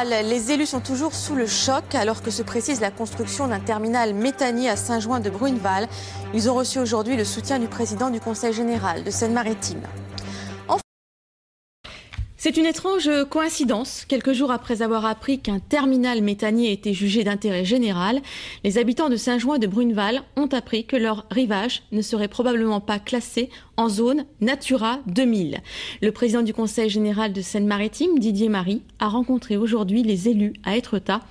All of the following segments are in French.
Les élus sont toujours sous le choc alors que se précise la construction d'un terminal méthanier à Saint-Jouin-de-Bruneval. Ils ont reçu aujourd'hui le soutien du président du Conseil général de Seine-Maritime. C'est une étrange coïncidence. Quelques jours après avoir appris qu'un terminal méthanier était jugé d'intérêt général, les habitants de Saint-Jouin-de-Bruneval ont appris que leur rivage ne serait probablement pas classé en zone Natura 2000. Le président du Conseil général de Seine-Maritime, Didier Marie, a rencontré aujourd'hui les élus à Étretat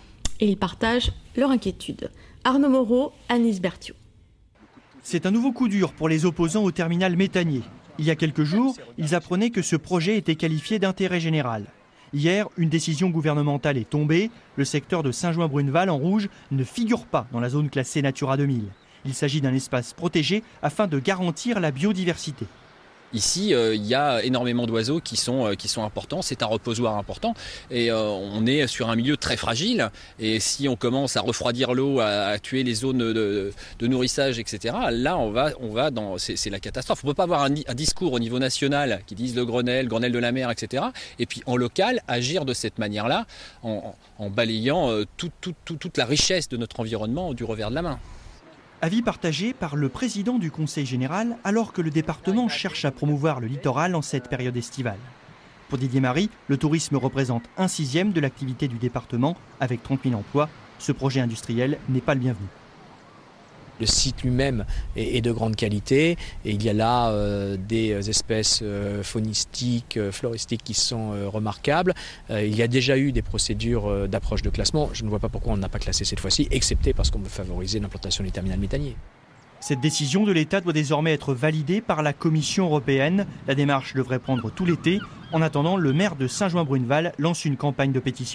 et ils partagent leur inquiétude. Arnaud Moreau, Anis Berthiaud. C'est un nouveau coup dur pour les opposants au terminal méthanier. Il y a quelques jours, ils apprenaient que ce projet était qualifié d'intérêt général. Hier, une décision gouvernementale est tombée. Le secteur de Saint-Jouin-Bruneval en rouge ne figure pas dans la zone classée Natura 2000. Il s'agit d'un espace protégé afin de garantir la biodiversité. Ici, il y a énormément d'oiseaux qui sont importants, c'est un reposoir important et on est sur un milieu très fragile et si on commence à refroidir l'eau, à tuer les zones de nourrissage, etc., là on va dans, c'est la catastrophe. On ne peut pas avoir un discours au niveau national qui dise le Grenelle de la mer, etc., et puis en local agir de cette manière-là en balayant toute la richesse de notre environnement du revers de la main. Avis partagé par le président du Conseil général alors que le département cherche à promouvoir le littoral en cette période estivale. Pour Didier Marie, le tourisme représente 1/6 de l'activité du département avec 30 000 emplois. Ce projet industriel n'est pas le bienvenu. Le site lui-même est de grande qualité et il y a là des espèces faunistiques, floristiques qui sont remarquables. Il y a déjà eu des procédures d'approche de classement. Je ne vois pas pourquoi on n'a pas classé cette fois-ci, excepté parce qu'on veut favoriser l'implantation du terminal méthanier. Cette décision de l'État doit désormais être validée par la Commission européenne. La démarche devrait prendre tout l'été. En attendant, le maire de Saint-Jouin-Bruneval lance une campagne de pétition.